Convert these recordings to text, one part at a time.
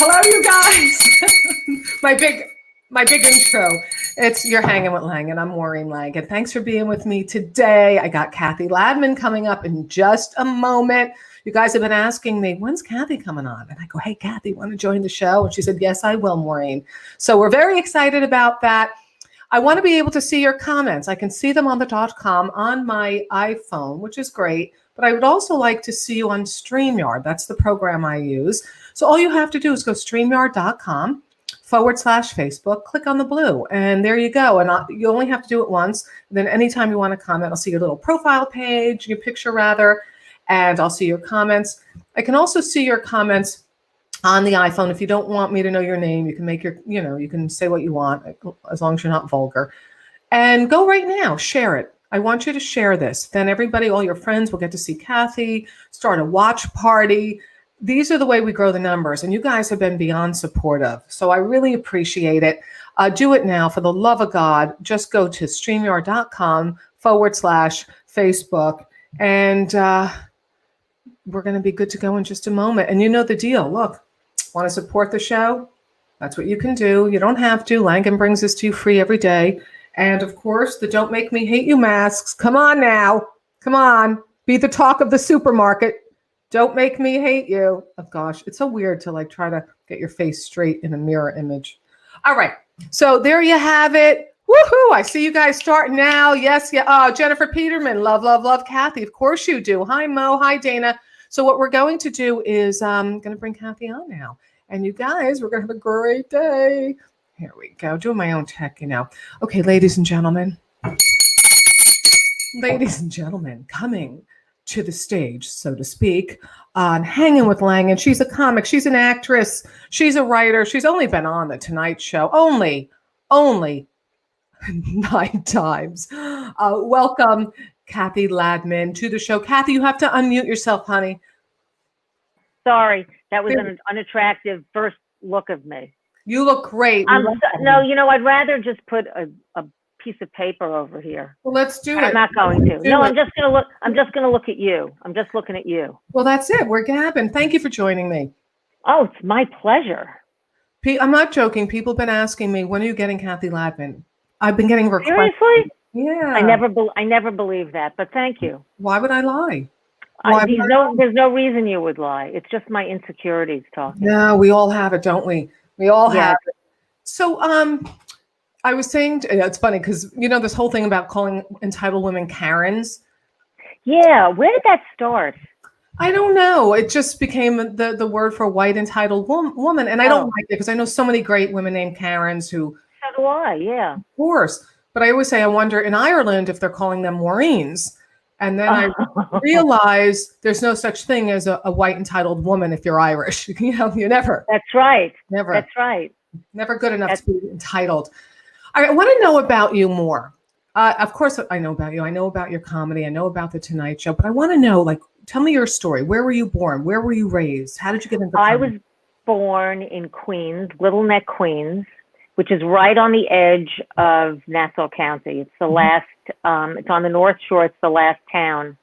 Hello, you guys. my big intro. It's You're Hanging with Langan. I'm Maureen Langan. Thanks for being with me today. I got Cathy Ladman coming up in just a moment. You guys have been asking me, when's Cathy coming on? And I go, hey, Cathy, want to join the show? And she said, yes, I will, Maureen. So we're very excited about that. I want to be able to see your comments. I can see them on the .com on my iPhone, which is great. But I would also like to see you on StreamYard. That's the program I use. So all you have to do is go StreamYard.com/Facebook, click on the blue, and there you go. And you only have to do it once. Then anytime you want to comment, I'll see your little profile page, your picture rather, and I'll see your comments. I can also see your comments on the iPhone. If you don't want me to know your name, you can make you can say what you want as long as you're not vulgar. And go right now, share it. I want you to share this. Then everybody, all your friends will get to see Cathy, start a watch party. These are the way we grow the numbers. And you guys have been beyond supportive. So I really appreciate it. Do it now. For the love of God, just go to StreamYard.com/Facebook. And we're going to be good to go in just a moment. And you know the deal. Look, want to support the show? That's what you can do. You don't have to. Langan brings this to you free every day. And of course, the Don't Make Me Hate You masks. Come on now. Come on. Be the talk of the supermarket. Don't make me hate you. Oh gosh, it's so weird to try to get your face straight in a mirror image. All right. So there you have it. Woohoo. I see you guys starting now. Yes. Yeah. Oh, Jennifer Peterman. Love, love, love Cathy. Of course you do. Hi, Mo. Hi, Dana. So what we're going to do is I'm going to bring Cathy on now. And you guys, we're going to have a great day. Here we go. Doing my own tech, Okay, ladies and gentlemen. Ladies and gentlemen, coming to the stage, so to speak, on Hanging with Langan. She's a comic. She's an actress. She's a writer. She's only been on The Tonight Show. Only 9 times. Welcome, Cathy Ladman, to the show. Cathy, you have to unmute yourself, honey. Sorry, that was an unattractive first look of me. You look great. No, I'd rather just put a piece of paper over here. Well, let's do it. I'm not going to. No, I'm just gonna look. I'm just gonna look at you. I'm just looking at you. Well, that's it. We're gabbing. Thank you for joining me. Oh, it's my pleasure. I'm not joking. People have been asking me, when are you getting Cathy Ladman? I've been getting requests. Seriously? Yeah. I never believed that, but thank you. Why would I lie? There's no reason you would lie. It's just my insecurities talking. No, we all have it, don't we? We all have it. So, I was saying, it's funny because, this whole thing about calling entitled women Karens. Yeah. Where did that start? I don't know. It just became the word for white entitled woman. And I don't like it because I know so many great women named Karens who. So do I, yeah. Of course. But I always say, I wonder in Ireland if they're calling them Maureens. And then I realize there's no such thing as a white entitled woman if you're Irish. You never. That's right. Never. That's right. Never good enough to be entitled. I want to know about you more. Of course, I know about you. I know about your comedy. I know about The Tonight Show. But I want to know, tell me your story. Where were you born? Where were you raised? How did you get into comedy? I was born in Queens, Little Neck, Queens, which is right on the edge of Nassau County. It's the last, it's on the North Shore. It's the last town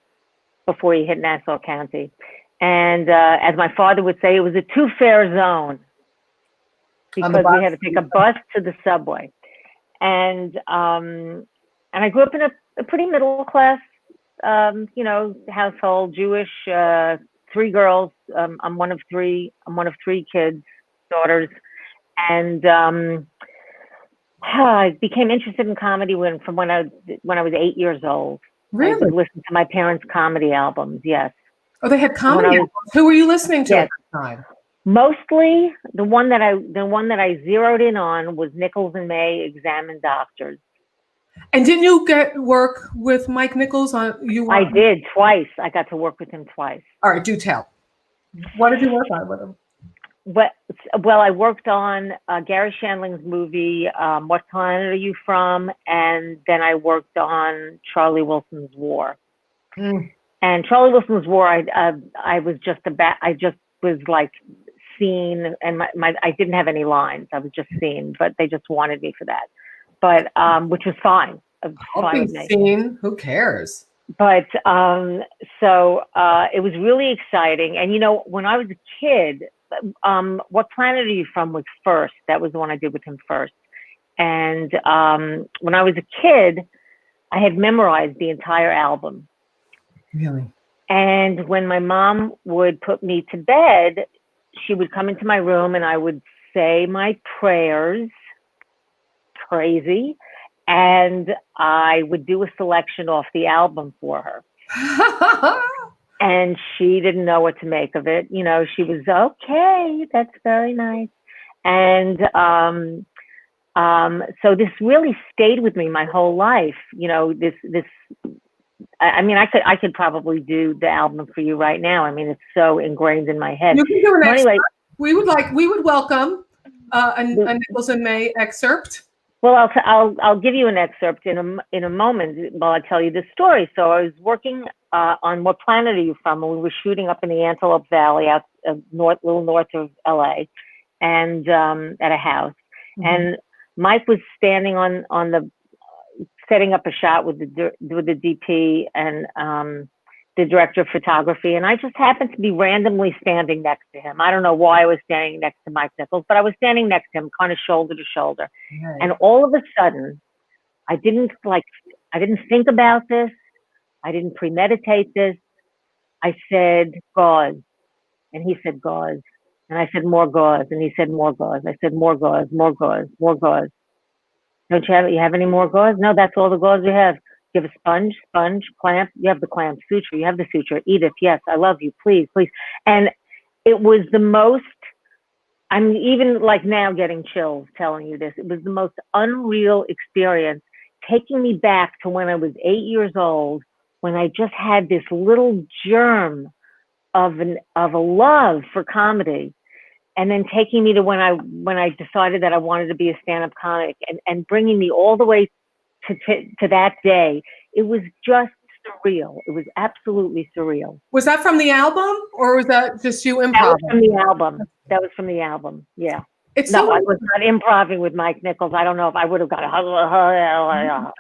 before you hit Nassau County. And as my father would say, it was a two-fare zone because we had to take a bus to the subway. And I grew up in a pretty middle-class, household, Jewish, 3 girls. I'm one of 3 kids, daughters. And I became interested in comedy when I was 8 years old. Really? I would listen to my parents' comedy albums. Yes. Oh, they had comedy albums. Who were you listening to at the time? Mostly the one that I zeroed in on was Nichols and May, Examine Doctors. And didn't you get work with Mike Nichols on you? I did twice. I got to work with him twice. All right, do tell. What did you work on with him? Well, I worked on Gary Shandling's movie, What Planet Are You From? And then I worked on Charlie Wilson's War. And Charlie Wilson's War, I just was like seen, and I didn't have any lines. I was just seen, but they just wanted me for that. But which was fine. I'll be seen. Who cares? But so it was really exciting. And when I was a kid, What Planet Are You From was first. That was the one I did with him first. And when I was a kid, I had memorized the entire album. Really? And when my mom would put me to bed, she would come into my room and I would say my prayers, crazy, and I would do a selection off the album for her. And she didn't know what to make of it. You know, she was, okay, that's very nice. And so this really stayed with me my whole life. You know, I mean, I could probably do the album for you right now. I mean, it's so ingrained in my head. You can do an excerpt. Anyway, we would welcome a Nichols and May excerpt. Well, I'll give you an excerpt in a moment while I tell you this story. So I was working on What Planet Are You From? And we were shooting up in the Antelope Valley, out little north of LA, and at a house. Mm-hmm. And Mike was standing on the setting up a shot with the DP and the director of photography, and I just happened to be randomly standing next to him. I don't know why I was standing next to Mike Nichols, but I was standing next to him, kind of shoulder to shoulder. Right. And all of a sudden, I didn't think about this. I didn't premeditate this. I said, gauze. And he said, gauze. And I said, more gauze. And he said, more gauze. I said, more gauze, more gauze, more gauze. Don't you have any more gauze? No, that's all the gauze we have. You have a sponge, clamp. You have the clamp, suture. You have the suture. Edith, yes, I love you. Please, please. And it was the most, I'm even like now getting chills telling you this. It was the most unreal experience, taking me back to when I was 8 years old, when I just had this little germ of a love for comedy. And then taking me to when I decided that I wanted to be a stand-up comic, and bringing me all the way to that day. It was just surreal. It was absolutely surreal. Was that from the album, or was that just you improv? That was from the album. That was from the album. Yeah. I was not improvising with Mike Nichols. I don't know if I would have got a.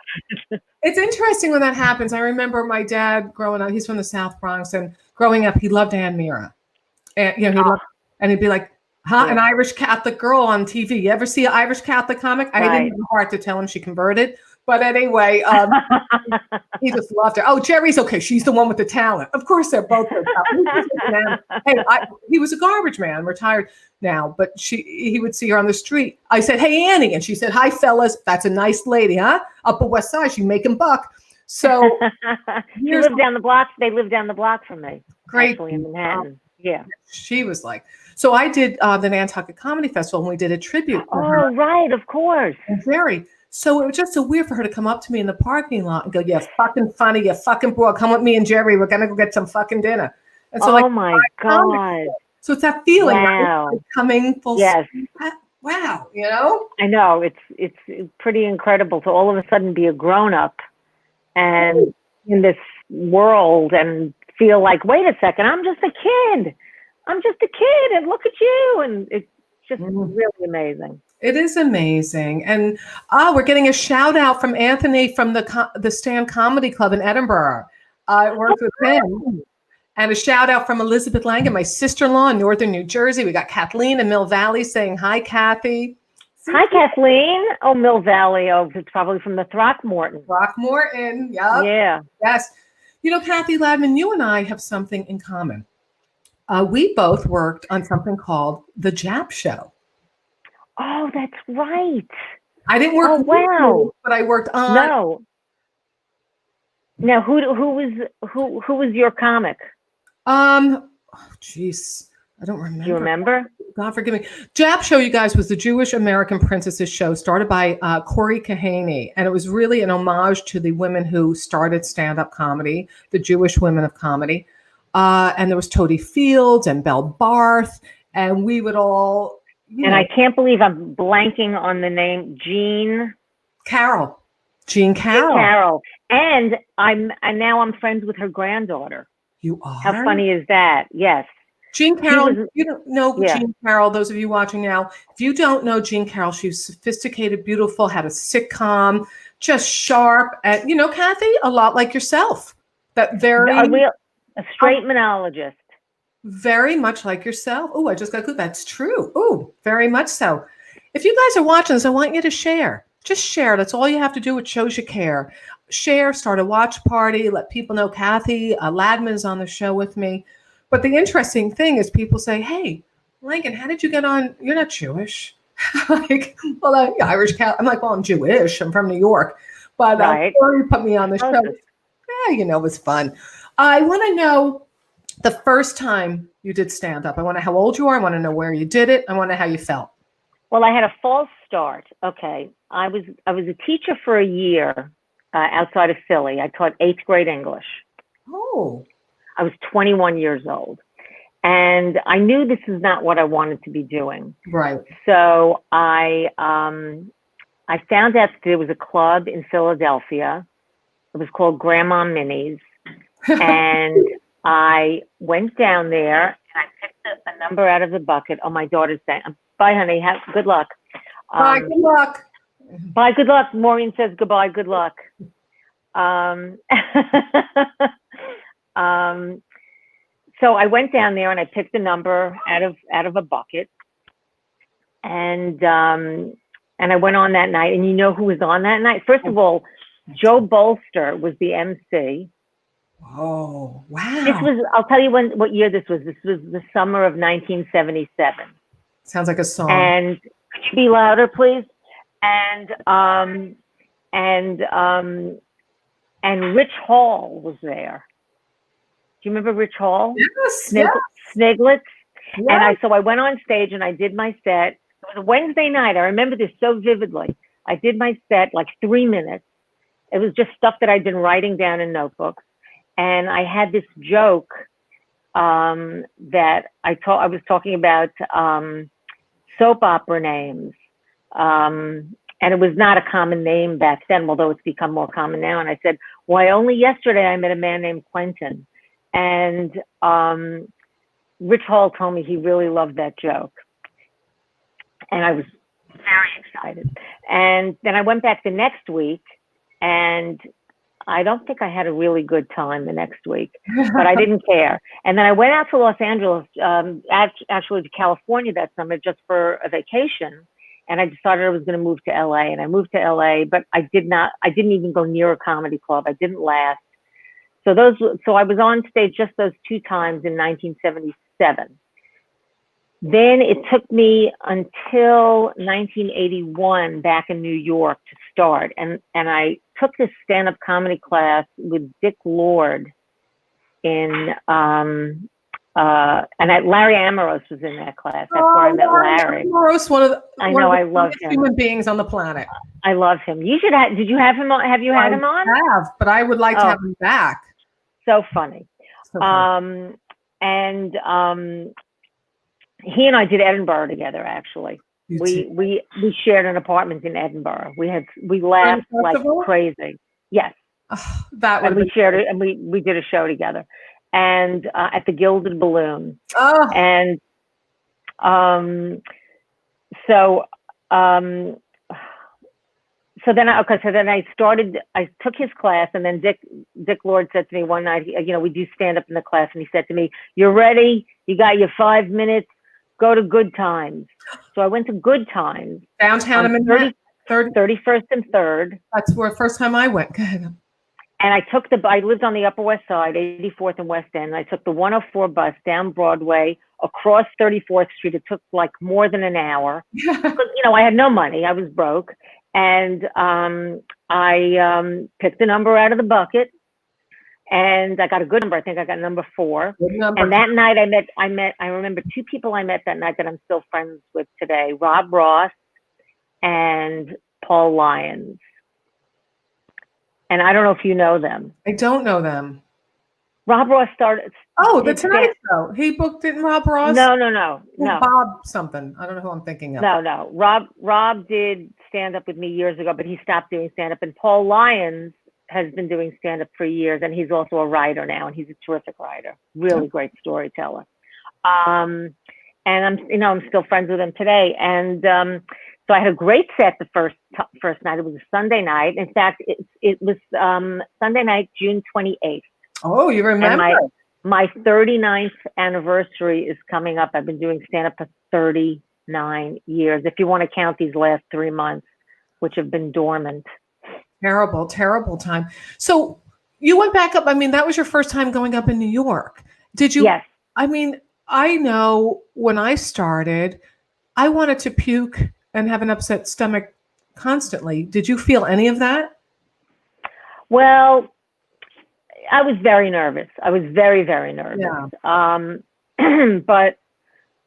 It's interesting when that happens. I remember my dad growing up. He's from the South Bronx, and growing up, he loved Ann Mira, and and he'd be like, "Huh, yeah. An Irish Catholic girl on TV. You ever see an Irish Catholic comic?" I didn't have the heart to tell him she converted. But anyway, he just loved her. Oh, Jerry's okay. She's the one with the talent. Of course, they're both good. Hey, he was a garbage man, retired now. But he would see her on the street. I said, "Hey, Annie," and she said, "Hi, fellas. That's a nice lady, huh? Upper West Side. She making buck." So she lived down the block. They lived down the block from me. Great, actually, in Manhattan. Yeah, she was like. So I did the Nantucket Comedy Festival, and we did a tribute. Oh, her. Right, of course. And Jerry. So it was just so weird for her to come up to me in the parking lot and go, "You're fucking funny, you fucking broad. Come with me and Jerry. We're gonna go get some fucking dinner." And so, my God! So it's that feeling, wow. Right? Like coming full. Yes. Wow. You know. I know it's pretty incredible to all of a sudden be a grown up, and in this world, and feel like, wait a second, I'm just a kid. And look at you, and it's just really amazing. It is amazing. And we're getting a shout out from Anthony from the Stand Comedy Club in Edinburgh. I worked with him. And a shout out from Elizabeth Langan, my sister-in-law in Northern New Jersey. We got Kathleen in Mill Valley saying, "Hi, Kathy." Hi, Kathleen. Oh, Mill Valley. Oh, it's probably from the Throckmorton. Throckmorton, yep. Yeah. Yes. You know, Cathy Ladman, you and I have something in common. We both worked on something called The Jap Show. Oh, that's right. I didn't work with you, but I worked on. No. Now, who was your comic? Jeez, I don't remember. Do you remember? God forgive me. Jap Show, you guys, was the Jewish American Princesses show started by Corey Kahaney, and it was really an homage to the women who started stand-up comedy, the Jewish women of comedy. And there was Toady Fields and Belle Barth, and we would all. And I can't believe I'm blanking on the name, Jean Carroll. And now I'm friends with her granddaughter. You are? How funny is that? Yes. Jean Carroll, you don't know Jean Carroll, those of you watching now, if you don't know Jean Carroll, she was sophisticated, beautiful, had a sitcom, just sharp, and Kathy, a lot like yourself. That very a straight monologist. Very much like yourself. Oh, I just got good. That's true. Oh, very much so. If you guys are watching this, I want you to share. Just share. That's all you have to do. It shows you care. Share, start a watch party, let people know Cathy Ladman is on the show with me. But the interesting thing is people say, hey, Langan, how did you get on? You're not Jewish. Like, well, Irish Cat. I'm like, well, I'm Jewish. I'm from New York. But Right. before you put me on the show, it was fun. I want to know the first time you did stand up. I want to know how old you are. I want to know where you did it. I want to know how you felt. Well, I had a false start. Okay. I was a teacher for a year outside of Philly. I taught 8th grade English. Oh. I was 21 years old. And I knew this is not what I wanted to be doing. Right. So I found out that there was a club in Philadelphia. It was called Grandma Minnie's. And I went down there and I picked a number out of the bucket. Oh, my daughter's saying, bye, honey. Good luck. Bye, good luck. Bye, good luck. Maureen says goodbye, good luck. So I went down there and I picked a number out of a bucket, and I went on that night. And you know who was on that night? First of all, Joe Bolster was the MC. Oh, wow. This was, I'll tell you what year this was. This was the summer of 1977. Sounds like a song. And could you be louder, please? And Rich Hall was there. Do you remember Rich Hall? Yes, Sniglets. yes. And so I went on stage and I did my set. It was a Wednesday night. I remember this so vividly. I did my set like 3 minutes. It was just stuff that I'd been writing down in notebooks. And I had this joke that I was talking about soap opera names. And it was not a common name back then, although it's become more common now. And I said, why, only yesterday I met a man named Quentin. And Rich Hall told me he really loved that joke. And I was very excited. And then I went back the next week, and I don't think I had a really good time the next week, but I didn't care. And then I went out to Los Angeles, actually to California that summer, just for a vacation. And I decided I was going to move to LA, and I moved to LA, but I didn't even go near a comedy club. I didn't last. So I was on stage just those 2 times in 1977. Then it took me until 1981 back in New York to start. And I took this stand-up comedy class with Dick Lord and Larry Amorous was in that class. That's where I met Larry. Amorous, I love him. Human beings on the planet. I love him. You should have, did you have him on? Have you had him on? I have, but I would like to have him back. So funny. So funny. He and I did Edinburgh together, actually. We shared an apartment in Edinburgh. We laughed like crazy. Yes. Oh, that would. And we shared it, and we did a show together, and at the Gilded Balloon. Oh. And so then I took his class, and then Dick Lord said to me one night, we do stand up in the class, and he said to me, "You're ready? You got your 5 minutes? Go to Good Times." So I went to Good Times. Downtown in 31st and 3rd. That's where first time I went. Go ahead. And I lived on the Upper West Side, 84th and West End. And I took the 104 bus down Broadway, across 34th Street. It took like more than an hour. Because, I had no money. I was broke. And I picked a number out of the bucket. And I got a good number. I think I got number 4. And that night I remember 2 people I met that night that I'm still friends with today, Rob Ross and Paul Lyons. And I don't know if you know them. I don't know them. Rob Ross started. Oh, the Tonight Show. He booked it in Rob Ross? No. Bob something. I don't know who I'm thinking of. No. Rob did stand up with me years ago, but he stopped doing stand up. And Paul Lyons has been doing stand up for years, and he's also a writer now, and he's a terrific writer. Really great storyteller. And I'm still friends with him today. And so I had a great set the first night. It was a Sunday night. In fact, it was Sunday night, June 28th. Oh, you remember? my 39th anniversary is coming up. I've been doing stand-up for 39 years, if you want to count these last 3 months, which have been dormant. Terrible, terrible time. So you went back up. I mean, that was your first time going up in New York. Did you? Yes. I mean, I know when I started, I wanted to puke and have an upset stomach constantly. Did you feel any of that? Well, I was very nervous. I was very, very nervous. Yeah. But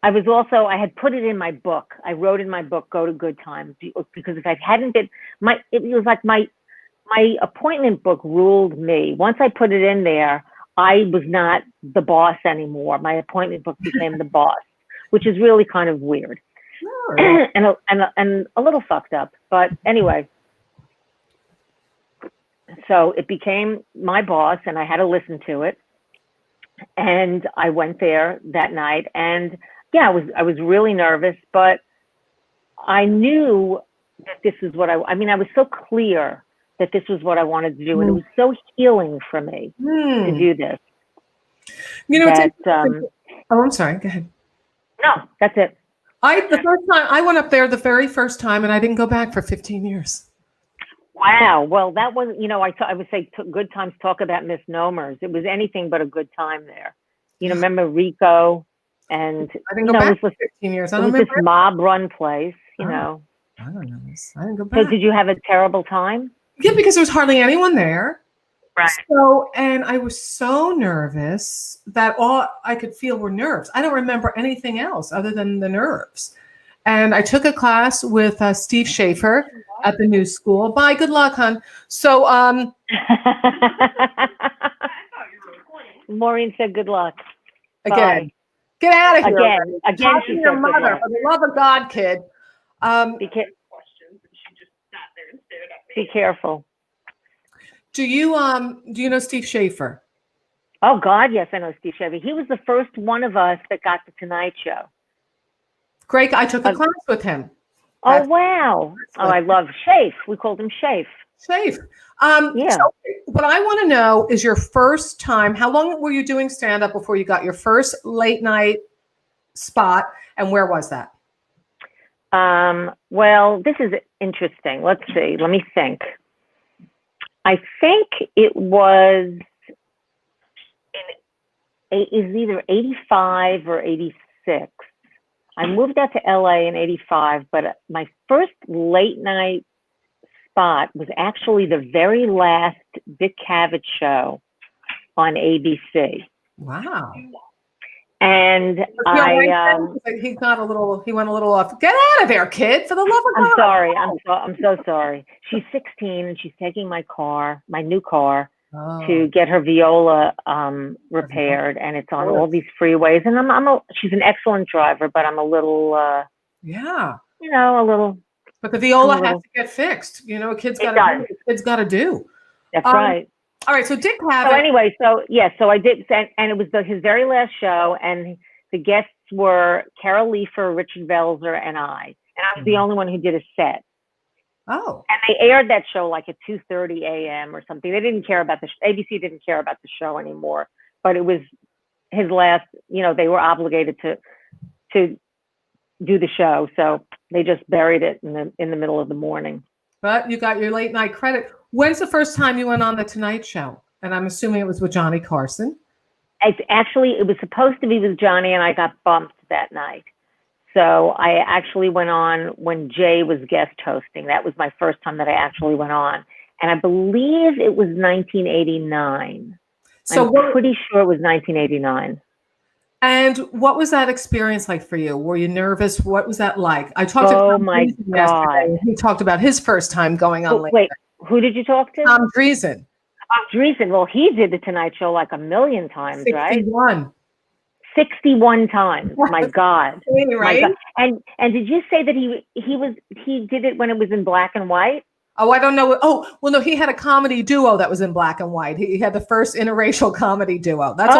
I had put it in my book. I wrote in my book, Go to Good Times, because if I hadn't been, it was like my appointment book ruled me. Once I put it in there, I was not the boss anymore. My appointment book became the boss, which is really kind of weird. Oh. and a little fucked up. But anyway, so it became my boss and I had to listen to it. And I went there that night and yeah, I was really nervous, but I knew that this is what I was so clear that this was what I wanted to do. And it was so healing for me to do this. You know, I'm sorry, go ahead. No, that's it. The first time I went up there, the very first time, and I didn't go back for 15 years. Wow. Well, that wasn't, I would say good times talk about misnomers. It was anything but a good time there. Remember Rico and I didn't go back for 15 years. I don't remember. This mob run place, I don't know this. I didn't go So back. did you have a terrible time? Yeah, because there was hardly anyone there. Right. So, and I was so nervous that all I could feel were nerves. I don't remember anything else other than the nerves. And I took a class with Steve Schaefer at the new school. Bye, good luck, hon. So, Maureen said good luck. Again, Bye. Get out of here. Again, she your mother, for the love of God, kid. Be careful. Do you know Steve Schaefer? Oh God, yes, I know Steve Schaefer. He was the first one of us that got the Tonight Show. Great. I took a class with him. Oh wow. Oh, I love Shafe. We called him Shafe. Shafe. Yeah. So what I want to know is your first time. How long were you doing stand-up before you got your first late night spot, and where was that? Well, this is interesting. Let's see. Let me think. I think it was either 85 or 86. I moved out to LA in 85, but my first late night spot was actually the very last Dick Cavett show on ABC. Wow. And he went a little off. Get out of there, kid, for the love of God. I'm sorry. I'm so sorry. She's 16 and she's taking my new car, to get her viola repaired, and it's on all these freeways. And she's an excellent driver, but I'm a little a little. But the viola has to get fixed. A kid's got to do. That's right. All right, so Dick Cavett. So anyway, so I did, and it was his very last show, and the guests were Carol Leifer, Richard Velzer, and I was the only one who did a set. Oh. And they aired that show like at 2:30 a.m. or something. They didn't care about ABC didn't care about the show anymore, but it was his last. They were obligated to do the show, so they just buried it in the middle of the morning. But you got your late night credit. When's the first time you went on the Tonight Show? And I'm assuming it was with Johnny Carson. It was supposed to be with Johnny, and I got bumped that night. So I actually went on when Jay was guest hosting. That was my first time that I actually went on. And I believe it was 1989. So I'm pretty sure it was 1989. And what was that experience like for you? Were you nervous? What was that like? I talked to Tom Dreesen yesterday. He talked about his first time going on. Wait, who did you talk to? Tom Dreesen. Dreesen. Well, he did the Tonight Show like a million times, 61. Right? 61 times. My God. Right? My God. And did you say that he did it when it was in black and white? Oh, I don't know. Oh, well, no, he had a comedy duo that was in black and white. He had the first interracial comedy duo. That's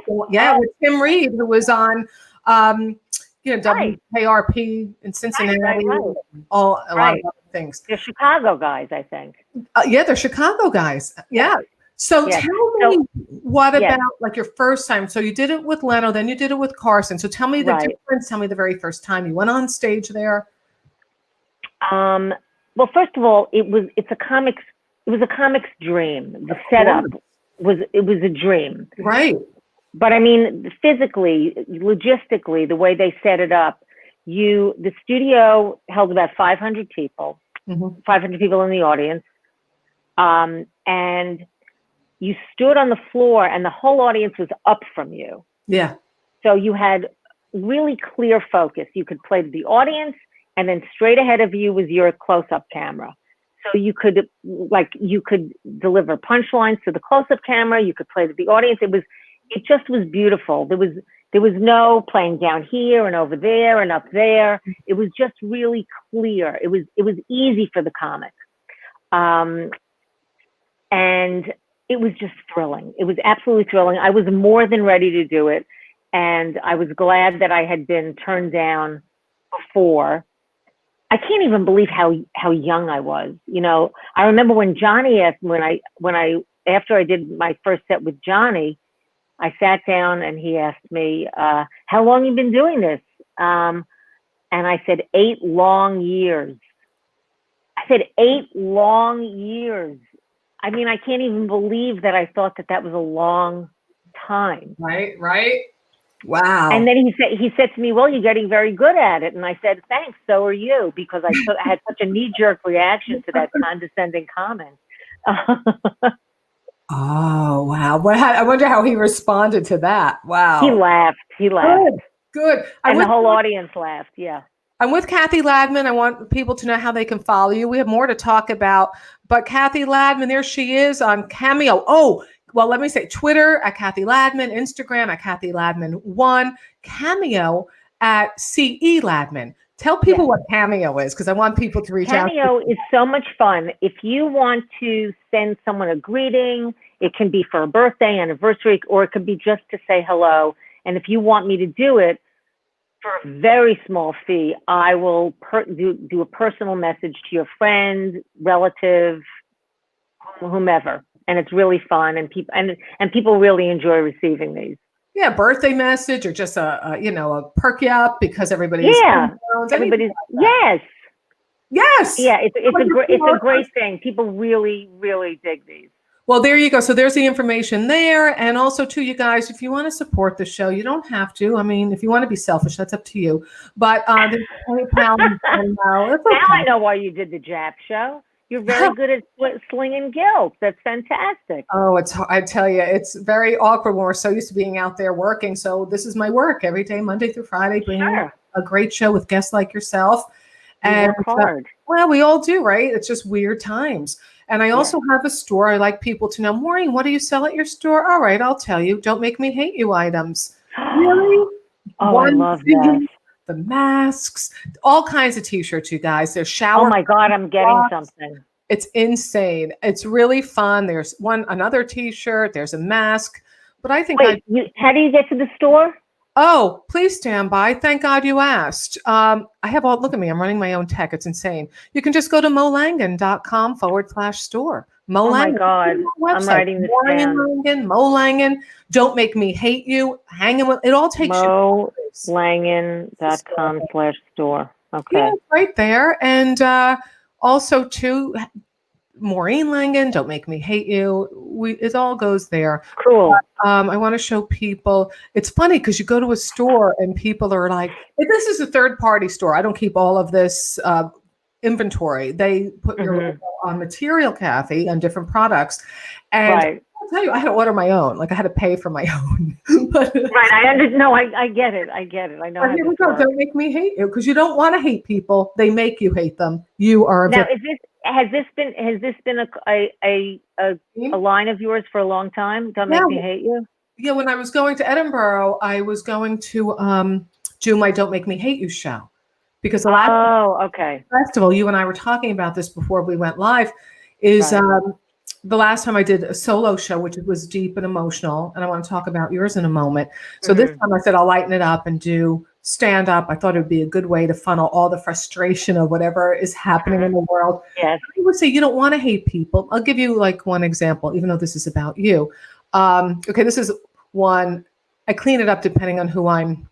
with Tim Reed, who was on, WKRP in Cincinnati. Right. A lot of other things. They're Chicago guys, I think. They're Chicago guys. Yeah. So Yes. tell me, what yes. about like your first time? So you did it with Leno, then you did it with Carson. So tell me the Right. difference. Tell me the very first time you went on stage there. Well, first of all, it was a comic's dream. The Of setup course. was a dream. Right. But I mean, physically, logistically, the way they set it up, the studio held about 500 people, 500 people in the audience. And you stood on the floor and the whole audience was up from you. Yeah. So you had really clear focus. You could play to the audience, and then straight ahead of you was your close-up camera. So you could deliver punchlines to the close-up camera. You could play to the audience. It just was beautiful. There was no playing down here and over there and up there. It was just really clear. It was easy for the comic. And it was just thrilling. It was absolutely thrilling. I was more than ready to do it. And I was glad that I had been turned down before. I can't even believe how young I was. You know, I remember when Johnny asked after I did my first set with Johnny, I sat down and he asked me, how long you been doing this? And I said, 8 long years. I said, 8 long years. I mean, I can't even believe that I thought that was a long time. Right. Wow. And then he said to me, well, you're getting very good at it. And I said, thanks, so are you, because I had such a knee-jerk reaction to that condescending comment. Oh, wow. I wonder how he responded to that. Wow. He laughed. Good. And the whole audience laughed, yeah. I'm with Cathy Ladman. I want people to know how they can follow you. We have more to talk about, but Cathy Ladman, there she is on Cameo. Oh, well, let me say Twitter at Cathy Ladman, Instagram at Cathy Ladman1, Cameo at CE Ladman. Tell people what Cameo is, because I want people to reach out. Cameo is so much fun. If you want to send someone a greeting, it can be for a birthday, anniversary, or it could be just to say hello. And if you want me to do it for a very small fee, I will do a personal message to your friend, relative, whomever. And it's really fun, and people really enjoy receiving these. Yeah, birthday message, or just a perk you up because everybody's yes. Yeah, it's a great thing. People really, really dig these. Well, there you go. So there's the information there. And also, too, you guys, if you want to support the show, you don't have to. I mean, if you want to be selfish, that's up to you. But there's PayPal. Now I know why you did the Jap show. You're very good at slinging guilt. That's fantastic. Oh, I tell you, it's very awkward when we're so used to being out there working. So this is my work every day, Monday through Friday, bringing a great show with guests like yourself. And work hard. Well, we all do, right? It's just weird times. And I also have a store. I like people to know, Maureen, what do you sell at your store? All right, I'll tell you. Don't make me hate you items. Really? Oh, I love that. The masks, all kinds of t-shirts, you guys. There's shower. Oh my God, I'm getting something. It's insane. It's really fun. There's another t-shirt. There's a mask. But I think how do you get to the store? Oh, please stand by. Thank God you asked. I have look at me. I'm running my own tech. It's insane. You can just go to molangan.com/store. Oh my God. I'm writing this down. Langan. Don't make me hate you. Hanging with it all takes you. molangan.com/store. Okay. Yeah, right there. And also too, Maureen Langan, Don't Make Me Hate You. It all goes there. Cool. I want to show people. It's funny because you go to a store and people are like, this is a third-party store. I don't keep all of this inventory. They put your material, Cathy, on different products. And I'll tell you, I had to order my own. Like I had to pay for my own. But, I get it. I know. Here we go. Don't make me hate you, because you don't want to hate people. They make you hate them. You are a victim. Has this been a line of yours for a long time? Don't make me hate you. Yeah, when I was going to Edinburgh, I was going to do my Don't Make Me Hate You show, because the last festival, you and I were talking about this before we went live, is the last time I did a solo show, which was deep and emotional, and I want to talk about yours in a moment. So this time I said I'll lighten it up and do stand up. I thought it would be a good way to funnel all the frustration of whatever is happening in the world. Yes. I would say you don't want to hate people. I'll give you like one example, even though this is about you. Okay, this is one. I clean it up depending on who I'm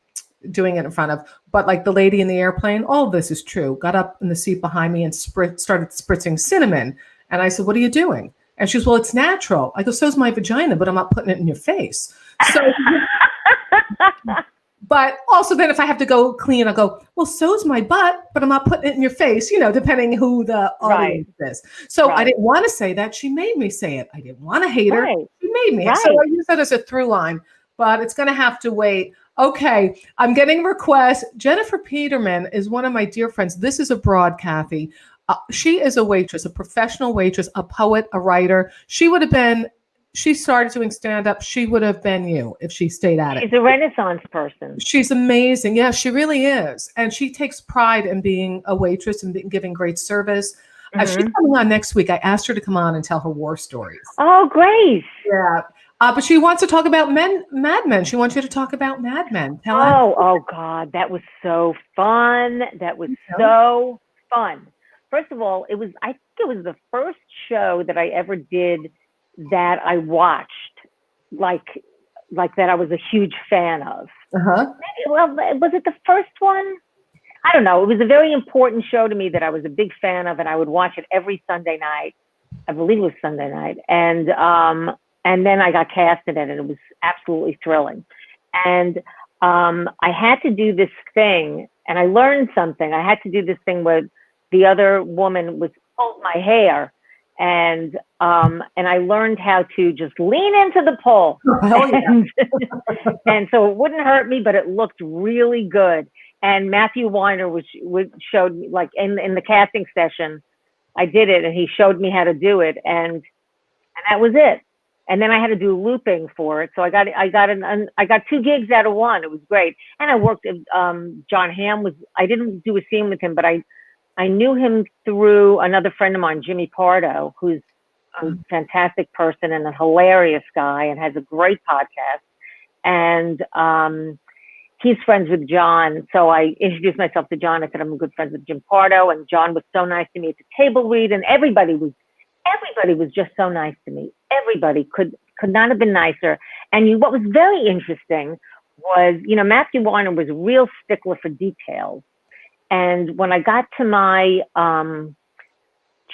doing it in front of. But like the lady in the airplane, all of this is true. Got up in the seat behind me and started spritzing cinnamon. And I said, "What are you doing?" And she goes, "Well, it's natural." I go, "So's my vagina, but I'm not putting it in your face." So, but also then if I have to go clean, I'll go, "Well, so's my butt, but I'm not putting it in your face," depending who the audience is. So I didn't want to say that. She made me say it. I didn't want to hate her. She made me. So I use that as a through line, but it's going to have to wait. Okay, I'm getting requests. Jennifer Peterman is one of my dear friends. This is abroad, Cathy. She is a waitress, a professional waitress, a poet, a writer. She started doing stand-up. She would have been you if she stayed at it. She's a Renaissance person. She's amazing. Yeah, she really is. And she takes pride in being a waitress and giving great service. She's coming on next week. I asked her to come on and tell her war stories. Oh, great. Yeah. But she wants to talk about Madmen. She wants you to talk about Madmen. Oh, God. That was so fun. That was so fun. First of all, I think it was the first show that I ever did that I watched, like that I was a huge fan of. Well, was it the first one? I don't know. It was a very important show to me that I was a big fan of, and I would watch it every Sunday night. I believe it was Sunday night. And then I got cast in it, and it was absolutely thrilling. And I had to do this thing, and I learned something. I had to do this thing where the other woman was pulled my hair, and I learned how to just lean into the pull, and so it wouldn't hurt me, but it looked really good. And Matthew Weiner showed me, like in the casting session, I did it, and he showed me how to do it, and that was it. And then I had to do looping for it, so I got 2 gigs out of 1. It was great, and I worked. John Hamm I didn't do a scene with him, but I knew him through another friend of mine, Jimmy Pardo, who's a fantastic person and a hilarious guy and has a great podcast. And he's friends with John. So I introduced myself to John. I said, I'm good friends with Jim Pardo. And John was so nice to me at the table read. And everybody was just so nice to me. Everybody could not have been nicer. And what was very interesting was, Matthew Weiner was a real stickler for details. And when I got to my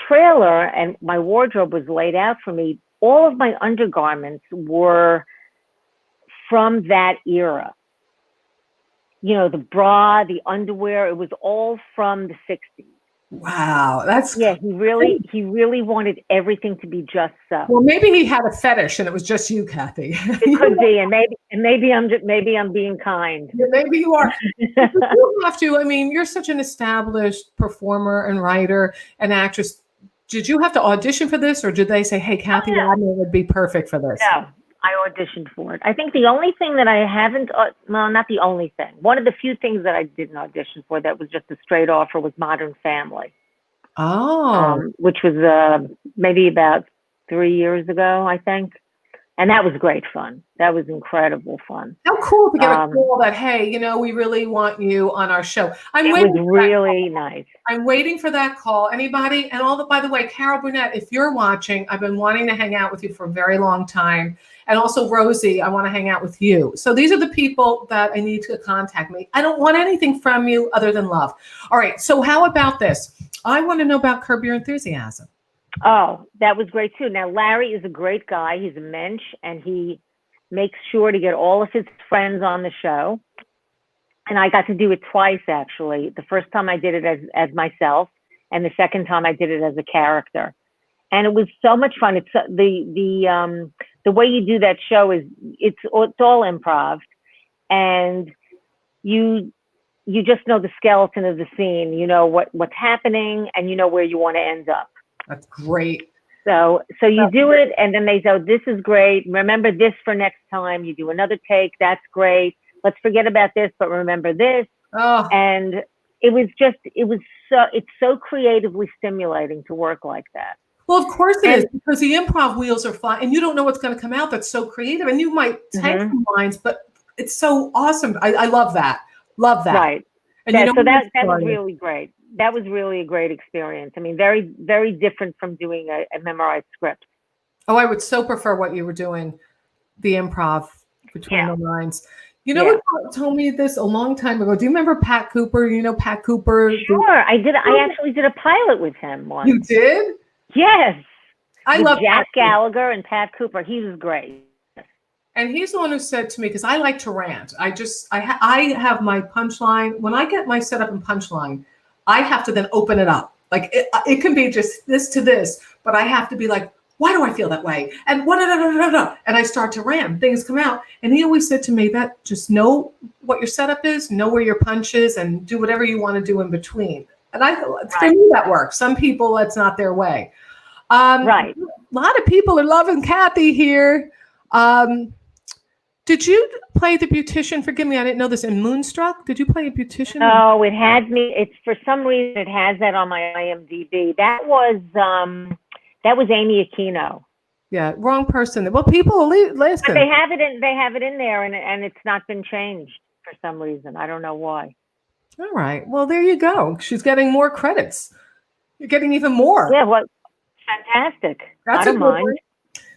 trailer and my wardrobe was laid out for me, all of my undergarments were from that era. The bra, the underwear, it was all from the 60s. Wow, that's he really wanted everything to be just so. Well, maybe he had a fetish and it was just you, Cathy. It could be, and maybe I'm being kind. Yeah, maybe you are. You have to. I mean, you're such an established performer and writer and actress. Did you have to audition for this, or did they say, "Hey, Cathy Ladman would be perfect for this"? No, I auditioned for it. I think the only thing that I haven't, not the only thing. One of the few things that I didn't audition for that was just a straight offer was Modern Family. Oh. Which was maybe about 3 years ago, I think. And that was great fun. That was incredible fun. How cool to get a call that, hey, we really want you on our show. It was really nice. I'm waiting for that call. Anybody? And by the way, Carol Burnett, if you're watching, I've been wanting to hang out with you for a very long time. And also Rosie, I want to hang out with you. So these are the people that I need to contact me. I don't want anything from you other than love. All right. So how about this? I want to know about Curb Your Enthusiasm. Oh, that was great too. Now, Larry is a great guy. He's a mensch, and he makes sure to get all of his friends on the show. And I got to do it twice, actually. The first time I did it as myself, and the second time I did it as a character. And it was so much fun. It's the way you do that show is it's all improv, and you just know the skeleton of the scene. You know what's happening, and you know where you want to end up. That's great. So you do it, and then they say, oh, this is great. Remember this for next time. You do another take. That's great. Let's forget about this, but remember this. Oh. And it's so creatively stimulating to work like that. Well, of course it is, because the improv wheels are flying, and you don't know what's going to come out that's so creative. And you might take some lines, but it's so awesome. I love that. Love that. Right. And you know, So when I that was started- really great. That was really a great experience. I mean, very, very different from doing a memorized script. oh, I would so prefer what you were doing, the improv between the lines. You know Yeah. what told me this a long time ago? Do you remember Pat Cooper? You know Pat Cooper? Sure, I did. I actually did a pilot with him once. You did? Yes. I With love Jack Pat Cooper. Gallagher and Pat Cooper. He was great. And he's the one who said to me, because I like to rant. I have my punchline. When I get my setup and punchline, I have to then open it up. Like it can be just this to this, but I have to be like, why do I feel that way? And what? And I start to rant. Things come out. And he always said to me that just know what your setup is, know where your punch is, and do whatever you want to do in between. And for me, that works. Some people, that's not their way. Right. A lot of people are loving Cathy here. Did you play the beautician? Forgive me, I didn't know this. In Moonstruck, did you play a beautician? No, it had me. It's for some reason it has that on my IMDb. That was Amy Aquino. Yeah, wrong person. Well, people listen. But they have it in there, and it's not been changed for some reason. I don't know why. All right. Well, there you go. She's getting more credits. You're getting even more. Yeah. Well, fantastic. That's I don't mind. One.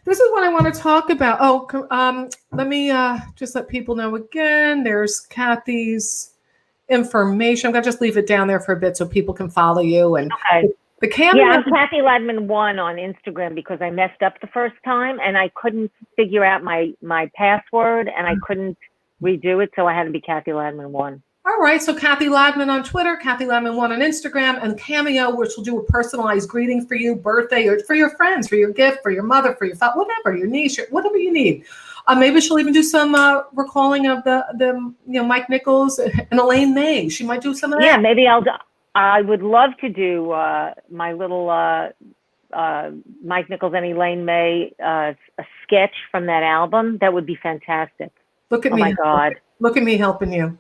This is what I want to talk about. Oh, let me just let people know again. There's Cathy's information. I'm going to just leave it down there for a bit so people can follow you. And okay. The camera. Yeah, I'm Cathy Ladman 1 on Instagram because I messed up the first time and I couldn't figure out my password and I couldn't redo it, so I had to be Cathy Ladman 1. All right, so Cathy Ladman on Twitter, Cathy Ladman 1 on Instagram, and Cameo, which will do a personalized greeting for you, birthday, or for your friends, for your gift, for your mother, for your whatever, your niece, whatever you need. Maybe she'll even do some recalling of the Mike Nichols and Elaine May. She might do some of that. Yeah, maybe I would love to do my little Mike Nichols and Elaine May a sketch from that album. That would be fantastic. Look at me. Oh my God. Look at me helping you.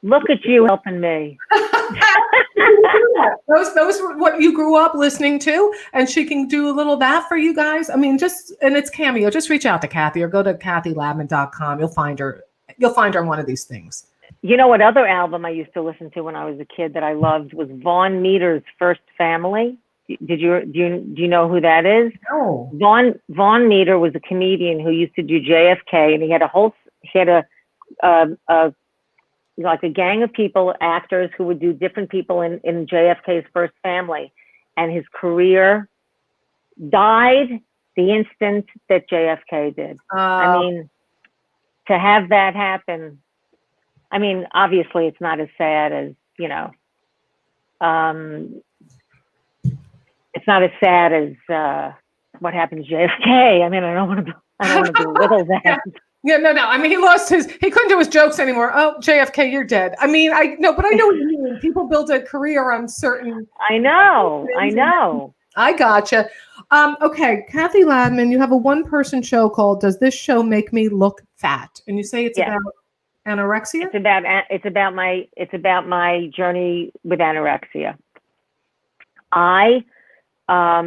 Look at you helping me. Those were what you grew up listening to, and she can do a little of that for you guys. I mean, and it's Cameo. Just reach out to Cathy or go to cathyladman.com. You'll find her. You'll find her on one of these things. You know what other album I used to listen to when I was a kid that I loved was Vaughn Meader's First Family. Do you know who that is? No. Vaughn Meader was a comedian who used to do JFK, and he had like a gang of people, actors who would do different people in JFK's First Family, and his career died the instant that JFK did. I mean, to have that happen. I mean, obviously, it's not as sad as, it's not as sad as what happened to JFK. I mean, I don't want to belittle that. Yeah, no. I mean, he couldn't do his jokes anymore. Oh, JFK, you're dead. I mean, I know what you mean. People build a career on certain. I know. I gotcha. Okay, Cathy Ladman, you have a one-person show called "Does This Show Make Me Look Fat?" And you say it's about anorexia. It's about my journey with anorexia. I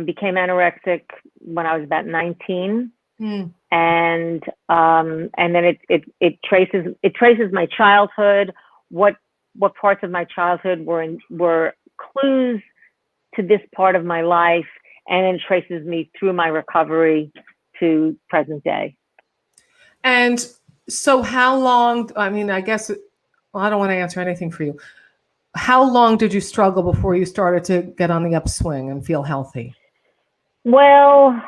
became anorexic when I was about 19, and then it traces my childhood. What parts of my childhood were clues to this part of my life, and then traces me through my recovery to present day. And so how long, I mean, I guess, I don't want to answer anything for you. How long did you struggle before you started to get on the upswing and feel healthy? Well,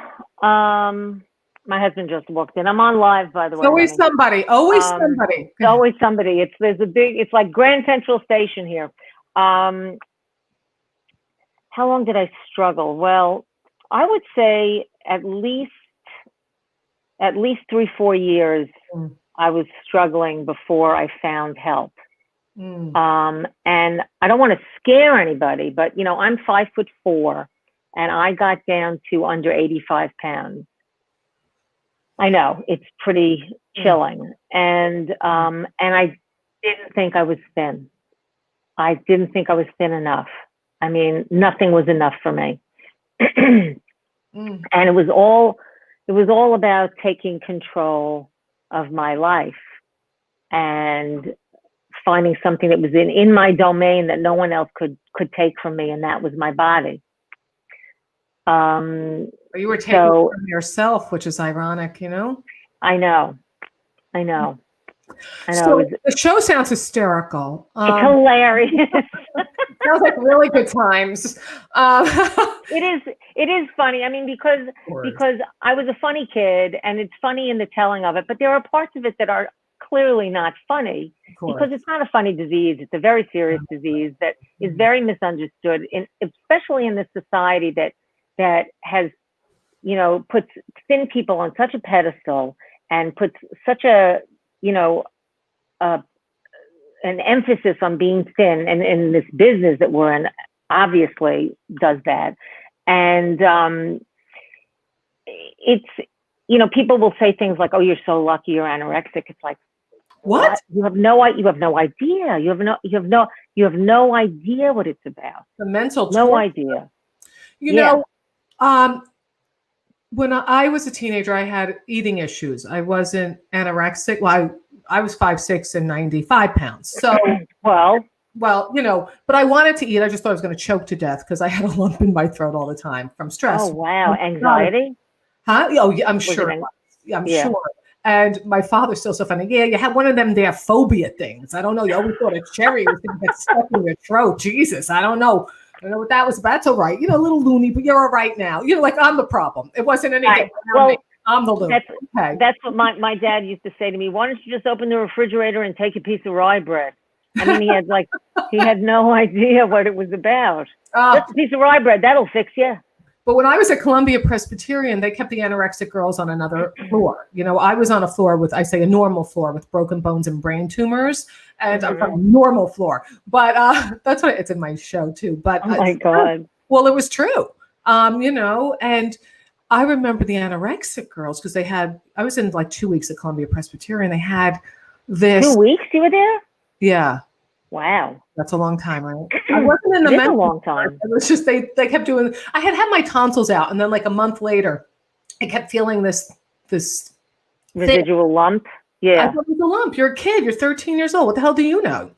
my husband just walked in. I'm on live, by the way. Always somebody. Always somebody. Always somebody. It's like Grand Central Station here. How long did I struggle? Well, I would say at least 3-4 years. I was struggling before I found help. And I don't want to scare anybody, but I'm 5'4", and I got down to under 85 pounds. I know it's pretty chilling, and I didn't think I was thin. I didn't think I was thin enough. I mean, nothing was enough for me, and it was all about taking control of my life and finding something that was in my domain that no one else could take from me, and that was my body. You were taking it from yourself, which is ironic, you know? I know. So the show sounds hysterical. It's hilarious. Sounds like really good times. It is funny. I mean, because I was a funny kid, and it's funny in the telling of it, but there are parts of it that are clearly not funny because it's not a funny disease. It's a very serious disease that is very misunderstood, especially in this society that has, you know, puts thin people on such a pedestal and puts such a, you know, an emphasis on being thin, and in this business that we're in obviously does that. And it's, you know, people will say things like, "Oh, you're so lucky you're anorexic." It's like, what? You have no idea. You have no idea what it's about. The mental no idea. You know, when I was a teenager, I had eating issues. I wasn't anorexic. Well, I was 5'6" and 95 pounds. So, well, you know, but I wanted to eat. I just thought I was going to choke to death because I had a lump in my throat all the time from stress. Oh, wow. Anxiety? Huh? Oh, yeah, I'm sure. I'm sure. And my father's still so funny. Yeah, you had one of them there phobia things. I don't know. You always thought a cherry was going to get stuck in your throat. Jesus, I don't know. I don't know what that was about. That's all right. You know, a little loony, but you're all right now. You know, like I'm the problem. It wasn't anything. Well, I'm the loony. That's what my dad used to say to me. Why don't you just open the refrigerator and take a piece of rye bread? I mean, he had no idea what it was about. Just a piece of rye bread. That'll fix you. But when I was at Columbia Presbyterian, they kept the anorexic girls on another floor. You know, I was on a floor with, I say, a normal floor with broken bones and brain tumors, and I'm on a normal floor. But that's what it's in my show too. But oh my God, well, it was true. You know, and I remember the anorexic girls because they had. I was in like 2 weeks at Columbia Presbyterian. They had this. 2 weeks you were there? Yeah. Wow. That's a long time, right? I wasn't in the mental. A long time. It was just they kept doing. I had my tonsils out, and then like a month later, I kept feeling this residual lump. Yeah, I thought it was a lump. You're a kid. You're 13 years old. What the hell do you know?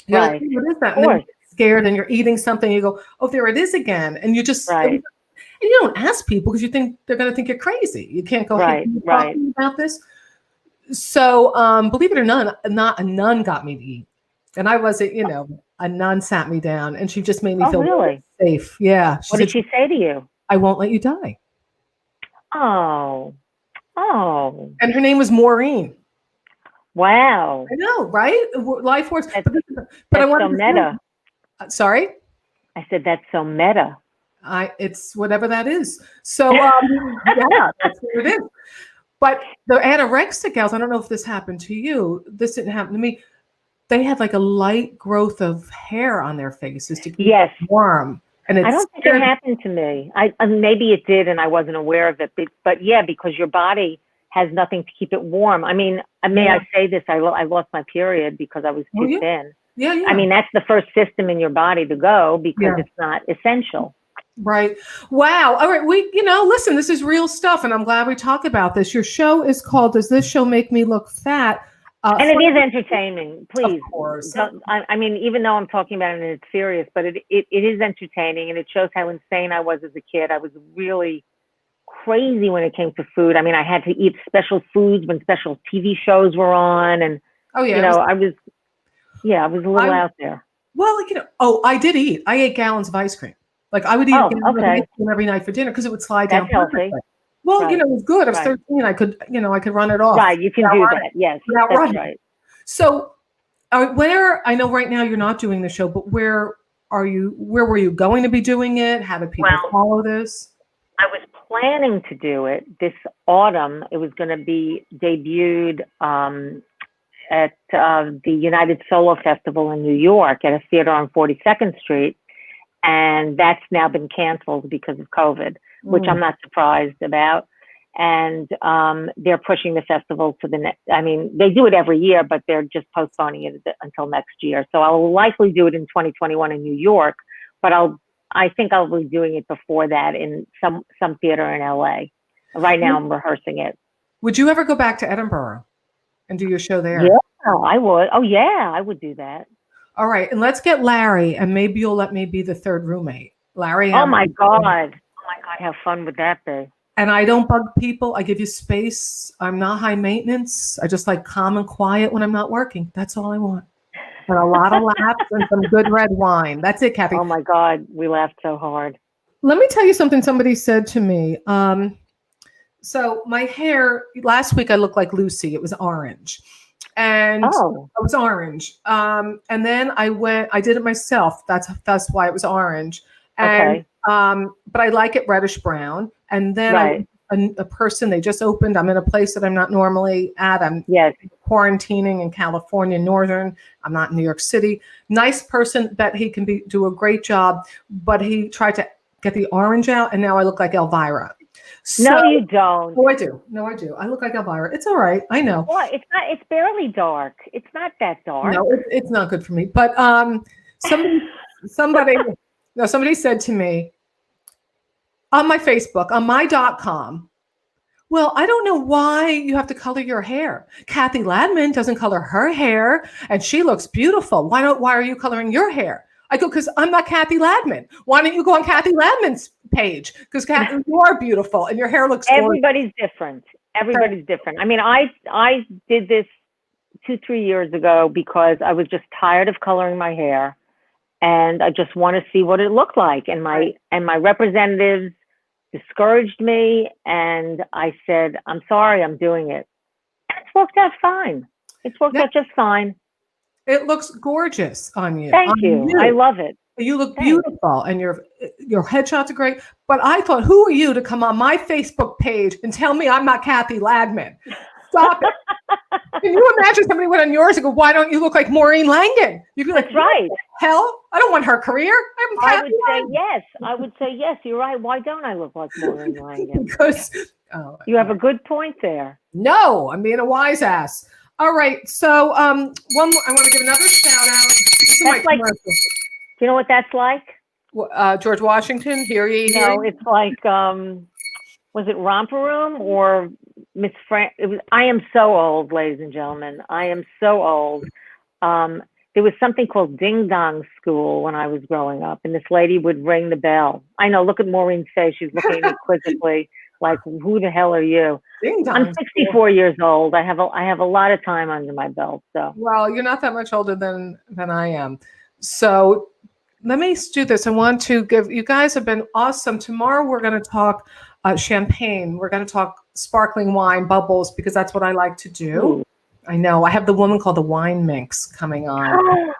You're right. Like, what is that? And then you're scared, and you're eating something. You go, oh, there it is again, and you just and you don't ask people because you think they're going to think you're crazy. You can't go talking about this. So, believe it or not a nun got me to eat. And I wasn't, you know, a nun sat me down and she just made me feel really safe. Yeah. What did she say to you? I won't let you die. Oh. And her name was Maureen. Wow. I know, right? Life works. But I want so meta. Sorry? I said that's so meta. It's whatever that is. So, yeah, that's what it is. But the anorexic gals, I don't know if this happened to you. This didn't happen to me. They had like a light growth of hair on their faces to keep them warm. And I don't think it happened to me. Maybe it did, and I wasn't aware of it. But yeah, because your body has nothing to keep it warm. I mean, may I say this? I lost my period because I was too thin. Yeah. I mean, that's the first system in your body to go because it's not essential. Right. Wow. All right. Listen, this is real stuff, and I'm glad we talk about this. Your show is called "Does This Show Make Me Look Fat?" And it is entertaining, please. Of course. I mean, even though I'm talking about it and it's serious, but it is entertaining, and it shows how insane I was as a kid. I was really crazy when it came to food. I mean, I had to eat special foods when special TV shows were on, and I was a little out there. Well, I did eat. I ate gallons of ice cream. Like I would eat a gallon of ice cream every night for dinner because it would slide down. That's healthy. Well, it was good. I was 13. I could run it off. Right, you can do that. Yes, that's right. So, where I know right now you're not doing the show, but where are you? Where were you going to be doing it? How do people follow this? I was planning to do it this autumn. It was going to be debuted at the United Solo Festival in New York at a theater on 42nd Street, and that's now been canceled because of COVID. Which I'm not surprised about. And they're pushing the festival to the next. I mean, they do it every year, but they're just postponing it until next year. So I will likely do it in 2021 in New York, but I think I'll be doing it before that in some theater in LA. Right now I'm rehearsing it. Would you ever go back to Edinburgh and do your show there. Yeah, I would. Oh, yeah, I would do that. All right. And let's get Larry, and maybe you'll let me be the third roommate. Larry. Oh, my God. Oh, my God. How fun would that be? And I don't bug people. I give you space. I'm not high maintenance. I just like calm and quiet when I'm not working. That's all I want. And a lot of laughs and some good red wine. That's it, Cathy. Oh, my God. We laughed so hard. Let me tell you something somebody said to me. So my hair, last week I looked like Lucy. It was orange. And it was orange. And then I did it myself. That's why it was orange. And, but I like it reddish brown. And then a person, they just opened. I'm in a place that I'm not normally at. I'm quarantining in California, Northern. I'm not in New York City. Nice person, bet he can do a great job. But he tried to get the orange out. And now I look like Elvira. So, no, you don't. Oh, I do. No, I do. I look like Elvira. It's all right. I know. Well, it's not. It's barely dark. It's not that dark. No, it's not good for me. But somebody said to me on my Facebook, on my.com, well, I don't know why you have to color your hair. Cathy Ladman doesn't color her hair, and she looks beautiful. Why are you coloring your hair? I go, because I'm not Cathy Ladman. Why don't you go on Cathy Ladman's page? Because you are beautiful and your hair looks gorgeous. Everybody's different. Everybody's different. I mean, I did this 2-3 years ago because I was just tired of coloring my hair, and I just want to see what it looked like. And my representatives discouraged me, and I said, I'm sorry, I'm doing it. And it's worked out fine. It's worked out just fine. It looks gorgeous on you. Thank you. I love it. You look beautiful, and your headshots are great. But I thought, who are you to come on my Facebook page and tell me I'm not Cathy Ladman? Stop it. Can you imagine somebody went on yours and go, why don't you look like Maureen Langan? You'd be like, that's right. Hell, I don't want her career. I would say yes. I would say yes. You're right. Why don't I look like Maureen Langan? Because you have a good point there. No, I'm being a wise ass. All right. So one more, I want to give another shout out. That's like, do you know what that's like? George Washington, hear ye. No, it's like, was it Romper Room or Miss Frank? I am so old, ladies and gentlemen. I am so old. There was something called Ding Dong School when I was growing up, and this lady would ring the bell. I know, look at Maureen's face. She's looking at me quizzically, like, who the hell are you? I'm 64 years old. I have a lot of time under my belt. So. Well, you're not that much older than I am. So let me do this. I want to give, you guys have been awesome. Tomorrow we're going to talk champagne. We're going to talk sparkling wine, bubbles, because that's what I like to do. Ooh. I know. I have the woman called the Wine Minx coming on. Oh.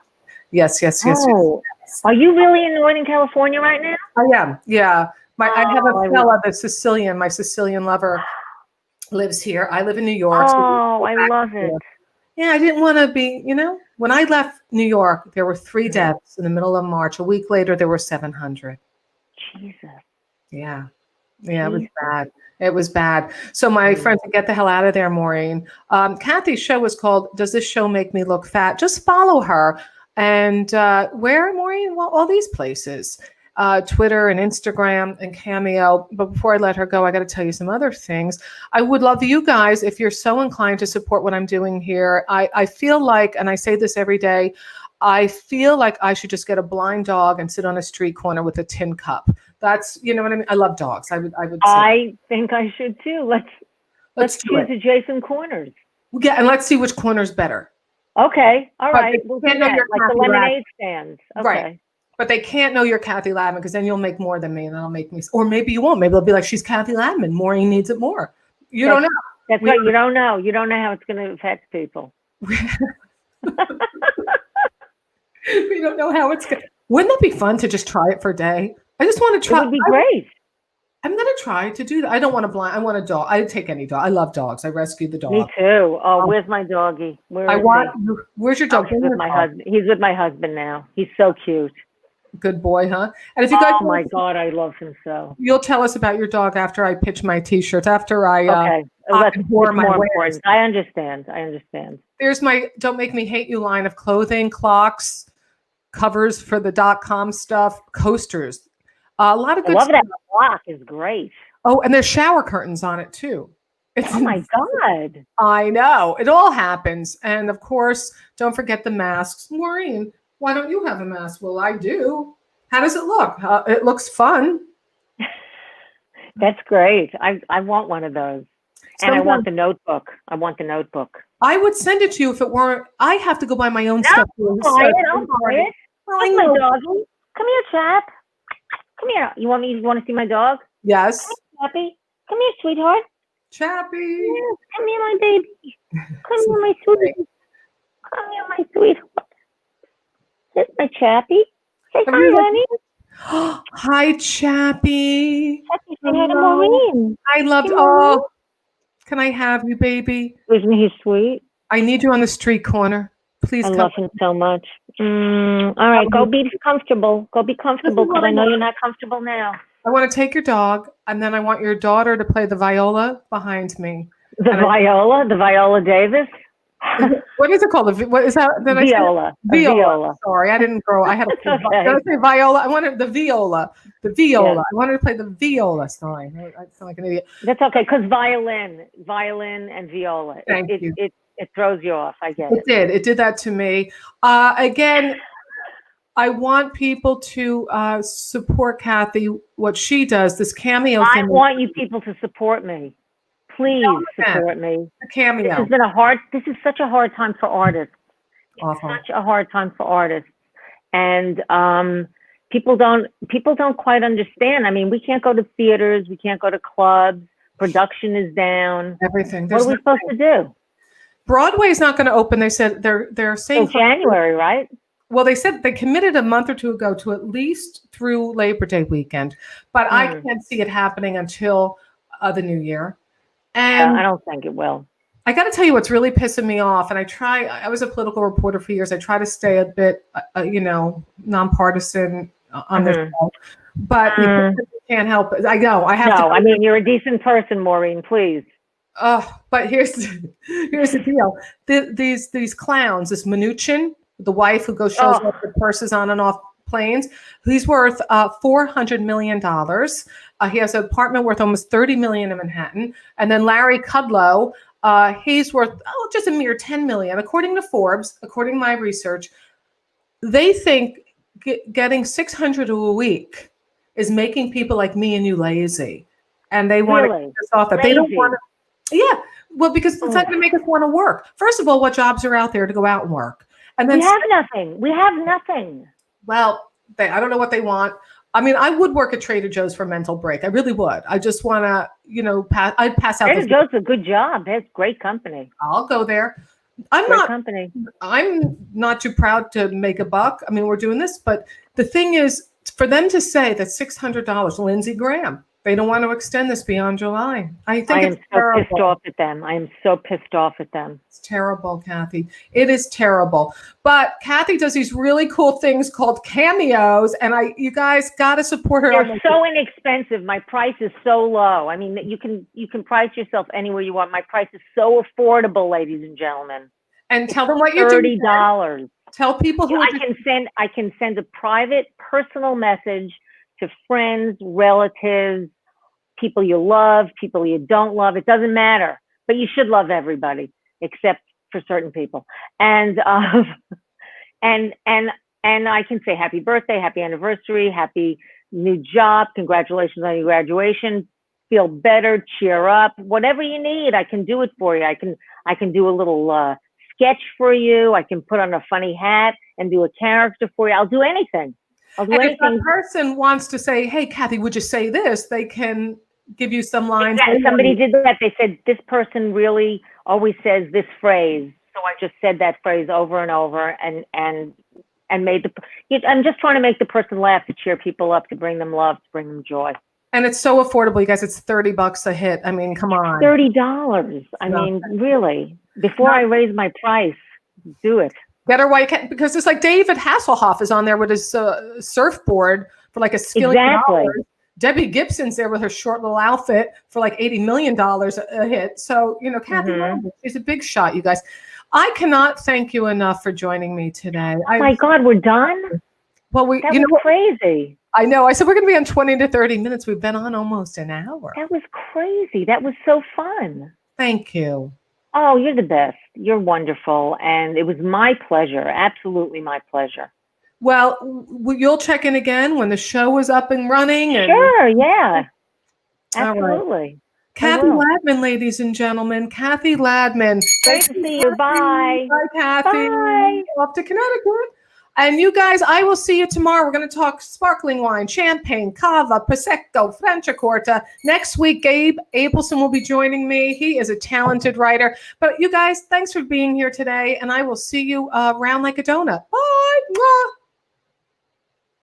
Yes. Are you really in Northern California right now? I am. Yeah. I have a fella, the Sicilian, my Sicilian lover lives here. I live in New York. Oh, I love it. Yeah, I didn't want to be, when I left New York, there were 3 deaths in the middle of March. A week later, there were 700. Jesus. Yeah. Yeah, it was bad. It was bad. So my friend, to get the hell out of there, Maureen. Cathy's show was called Does This Show Make Me Look Fat? Just follow her. And where, Maureen? Well, all these places. Twitter and Instagram and Cameo. But before I let her go, I got to tell you some other things. I would love you guys, if you're so inclined to support what I'm doing here. I feel like, and I say this every day, I feel like I should just get a blind dog and sit on a street corner with a tin cup. That's, you know what I mean? I love dogs. I would say. I think I should too. Let's choose adjacent corners. Yeah, and let's see which corner's better. Okay. All right. We'll do that. Like the lemonade stands. Okay. Right. But they can't know you're Cathy Ladman, because then you'll make more than me, and that'll make me. Or maybe you won't. Maybe they'll be like, she's Cathy Ladman. Maureen needs it more. You don't know. That's right. You don't know. You don't know how it's going to affect people. We don't know how it's going. Wouldn't that be fun to just try it for a day? I just want to try. It would be great. I'm going to try to do that. I don't want a blind. I want a dog. I'd take any dog. I love dogs. I rescued the dog. Me too. Oh, where's my doggie? Where's your dog? He's with my husband. He's with my husband now. He's so cute. Good boy, huh? And if you guys, oh my God, I love him so. You'll tell us about your dog after I pitch my T-shirts. After I okay, that's more important. I understand. There's my "Don't Make Me Hate You" line of clothing, clocks, covers for the .com stuff, coasters. A lot of good. I love that clock. Is great. Oh, and there's shower curtains on it too. It's Oh my God. I know. It all happens. And of course, don't forget the masks. Maureen, why don't you have a mask? Well, I do. How does it look? It looks fun. That's great. I want one of those. And I want the notebook. I want the notebook. I would send it to you if it weren't. I have to go buy my own stuff. I'll buy it. Well, I That's my know. doggy. Come here, chap. Come here. You want to see my dog? Yes. Come here, Chappy. Come here, sweetheart. Chappy. Come here, my baby. Come here, my sweetie. Come here, my sweetheart. This is my Chappy. Say hi, honey. Hi, Chappy. Chappy, say hi to Maureen. I loved. Hey, Oh, can I have you, baby? Isn't he sweet? I need you on the street corner. Please I come. love him so much. All right, go be comfortable. Go be comfortable because I know you're not comfortable now. I want to take your dog, and then I want your daughter to play the viola behind me. The Viola Davis? What is it called? What is that? Then Viola. Viola. Sorry, I didn't grow. I had a okay. Did I say viola? I wanted the viola. The viola. Yeah. I wanted to play the viola. Sorry, I sound like an idiot. That's okay, because violin and viola. Thank you. It throws you off. I get it. It did that to me. Again, I want people to support Cathy, what she does, this cameo thing. I want you people to support me. Please support me. A cameo. This is such a hard time for artists. Awful. It's such a hard time for artists. And people don't quite understand. I mean, we can't go to theaters, we can't go to clubs, production is down. Everything. What are we supposed to do? Broadway's not going to open. They said they're saying January, right? Well, they said they committed a month or two ago to at least through Labor Day weekend, but I can't see it happening until the new year. And I don't think it will. I got to tell you what's really pissing me off. And I was a political reporter for years. I try to stay a bit, nonpartisan on this show, but you can't help it. I know I have to. No, I mean, you're a decent person, Maureen, please. But here's the deal. These clowns, this Mnuchin, the wife who shows up with purses on and off planes, he's worth $400 million. He has an apartment worth almost $30 million in Manhattan. And then Larry Kudlow, he's worth just a mere $10 million. According to Forbes, according to my research, they think getting $600 a week is making people like me and you lazy. And they want to get us off that. They don't want to. Yeah, well, because it's not going to make us want to work. First of all, what jobs are out there to go out and work? And then we have nothing. Well, I don't know what they want. I mean, I would work at Trader Joe's for a mental break. I really would. I just want to, I'd pass out. Trader Joe's a good job. It's great company. I'll go there. I'm not too proud to make a buck. I mean, we're doing this, but the thing is, for them to say that $600, Lindsey Graham, they don't want to extend this beyond July. I think it's terrible. Pissed off at them. I am so pissed off at them. It's terrible, Cathy. It is terrible. But Cathy does these really cool things called cameos, and you guys got to support her. They're so inexpensive. My price is so low. I mean, you can price yourself anywhere you want. My price is so affordable, ladies and gentlemen. And tell them what you're doing. $30. Tell people who I can send a private, personal message to friends, relatives, people you love, people you don't love. It doesn't matter, but you should love everybody except for certain people. And and I can say happy birthday, happy anniversary, happy new job, congratulations on your graduation, feel better, cheer up, whatever you need. I can do it for you. I can do a little sketch for you. I can put on a funny hat and do a character for you. I'll do anything. And if that person wants to say, hey, Cathy, would you say this? They can give you some lines. Exactly. Somebody did that. They said, this person really always says this phrase. So I just said that phrase over and over and made I'm just trying to make the person laugh, to cheer people up, to bring them love, to bring them joy. And it's so affordable, you guys. It's $30 a hit. I mean, come on. $30. I mean, really. Before I raise my price, do it. Get her while you can, because it's like David Hasselhoff is on there with his surfboard for like a skillion dollars. Debbie Gibson's there with her short little outfit for like $80 million a hit. So, Cathy Ladman, she's a big shot, you guys. I cannot thank you enough for joining me today. Oh my God, we're done? Well, that was crazy. I know. I said we're going to be on 20 to 30 minutes. We've been on almost an hour. That was crazy. That was so fun. Thank you. Oh, you're the best. You're wonderful. And it was my pleasure. Absolutely my pleasure. Well, you'll check in again when the show is up and running. And Sure. Yeah. all right. Absolutely. I Cathy will. Ladman, ladies and gentlemen. Cathy Ladman. Great to see you. Bye. Bye, Cathy. Bye. Off to Connecticut. And you guys, I will see you tomorrow. We're going to talk sparkling wine, champagne, cava, prosecco, Franciacorta. Next week, Gabe Abelson will be joining me. He is a talented writer. But you guys, thanks for being here today. And I will see you around like a donut. Bye. Mwah.